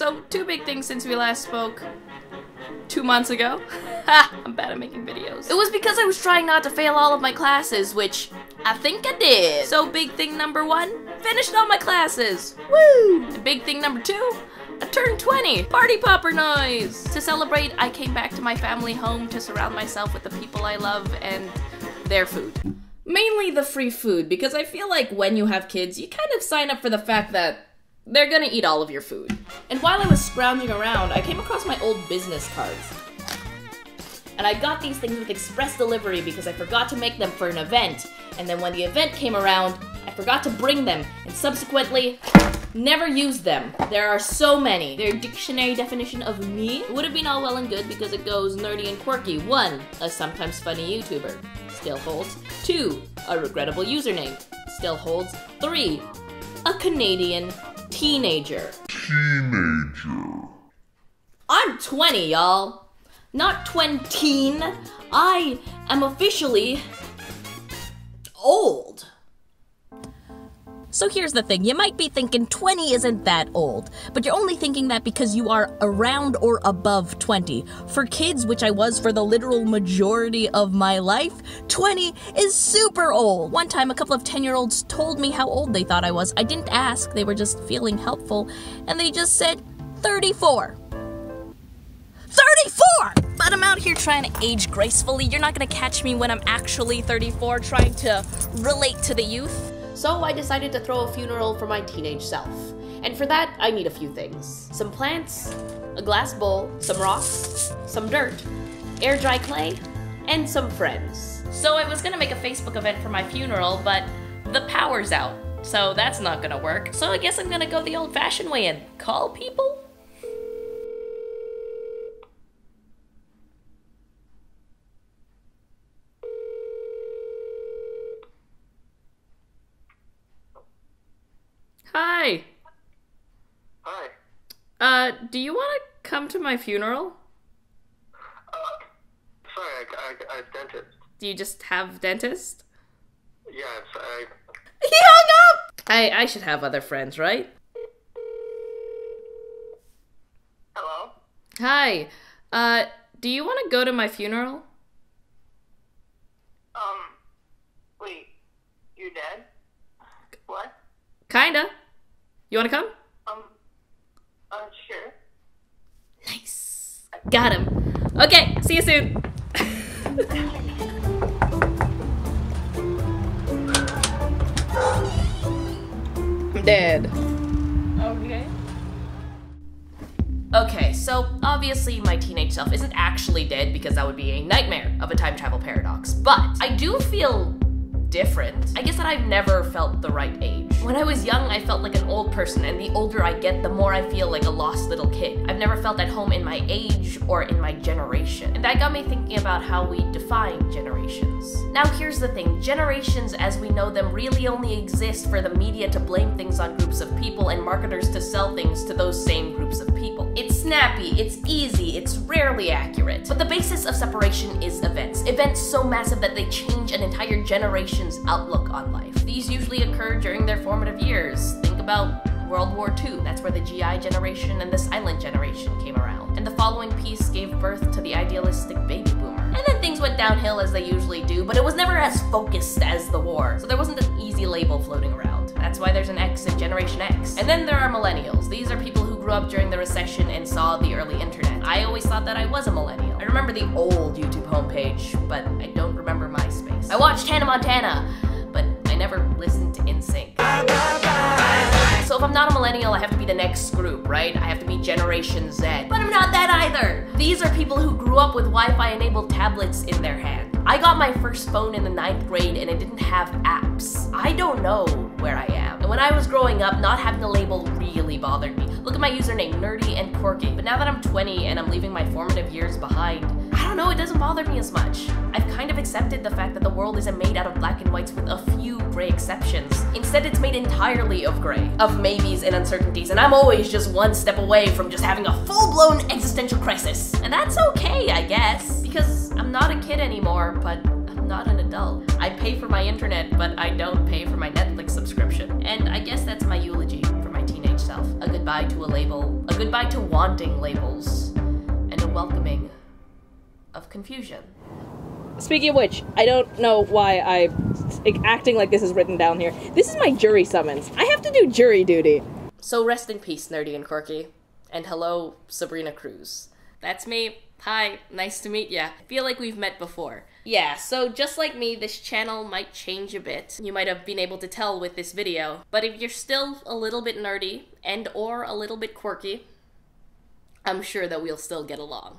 So, two big things since we last spoke. 2 months ago. Ha! I'm bad at making videos. It was because I was trying not to fail all of my classes, which I think I did. So big thing number 1, finished all my classes. Woo! And big thing number 2, I turned 20. Party popper noise! To celebrate, I came back to my family home to surround myself with the people I love and their food. Mainly the free food, because I feel like when you have kids, you kind of sign up for the fact that they're gonna eat all of your food. And while I was scrounging around, I came across my old business cards. And I got these things with express delivery because I forgot to make them for an event. And then when the event came around, I forgot to bring them, and subsequently, never used them. There are so many. Their dictionary definition of me would have been all well and good because it goes nerdy and quirky. 1, a sometimes funny YouTuber. Still holds. 2, a regrettable username. Still holds. 3, a Canadian teenager. I'm 20, y'all. Not 20. I am officially old. So here's the thing, you might be thinking 20 isn't that old, but you're only thinking that because you are around or above 20. For kids, which I was for the literal majority of my life, 20 is super old. One time, a couple of 10-year-olds told me how old they thought I was. I didn't ask, they were just feeling helpful, and they just said 34. 34! But I'm out here trying to age gracefully. You're not gonna catch me when I'm actually 34 trying to relate to the youth. So I decided to throw a funeral for my teenage self. And for that, I need a few things. Some plants, a glass bowl, some rocks, some dirt, air dry clay, and some friends. So I was gonna make a Facebook event for my funeral, but the power's out. So that's not gonna work. So I guess I'm gonna go the old-fashioned way and call people? Hi. Hi. Do you want to come to my funeral? Sorry, I have dentist. Do you just have dentist? Yeah, He hung up! I should have other friends, right? Hello? Hi. Do you want to go to my funeral? Wait, you're dead? What? Kinda. You wanna come? Sure. Nice. Got him. Okay, see you soon. I'm dead. Okay. Okay, so obviously my teenage self isn't actually dead because that would be a nightmare of a time travel paradox, but I do feel different. I guess that I've never felt the right age. When I was young, I felt like an old person, and the older I get, the more I feel like a lost little kid. I've never felt at home in my age or in my generation. And that got me thinking about how we define generations. Now here's the thing, generations as we know them really only exist for the media to blame things on groups of people and marketers to sell things to those same groups of people. It's snappy, it's easy, it's rarely accurate. But the basis of separation is events. Events so massive that they change an entire generation's outlook on life. These usually occur during their formative years. Think about World War II. That's where the GI generation and the silent generation came around. And the following piece gave birth to the idealistic baby boomer. And then things went downhill as they usually do, but it was never as focused as the war. So there wasn't an easy label floating around. That's why there's an X in Generation X. And then there are millennials. These are people who grew up during the recession and saw the early internet. I always thought that I was a millennial. I remember the old YouTube homepage, but I don't remember MySpace. I watched Hannah Montana, but I never listened to NSYNC. So if I'm not a millennial, I have to be the next group, right? I have to be Generation Z. But I'm not that either! These are people who grew up with Wi-Fi enabled tablets in their hand. I got my first phone in the 9th grade and it didn't have apps. I don't know where I am. And when I was growing up, not having a label really bothered me. Look at my username, NerdyAndQuirky. But now that I'm 20 and I'm leaving my formative years behind, I don't know, it doesn't bother me as much. I've kind of accepted the fact that the world isn't made out of black and whites with a few gray exceptions. Instead, it's made entirely of gray, of maybes and uncertainties, and I'm always just one step away from just having a full-blown existential crisis. And that's okay, I guess, because I'm not a kid anymore, but I'm not an adult. I pay for my internet, but I don't pay for my Netflix subscription. And I guess that's my eulogy for my teenage self. A goodbye. goodbye to a label, a goodbye to wanting labels, and a welcoming of confusion. Speaking of which, I don't know why I'm acting like this is written down here. This is my jury summons. I have to do jury duty. So rest in peace, Nerdy and Quirky. And hello, Sabrina Cruz. That's me. Hi, nice to meet ya. I feel like we've met before. Yeah, so just like me, this channel might change a bit. You might have been able to tell with this video. But if you're still a little bit nerdy and or a little bit quirky, I'm sure that we'll still get along.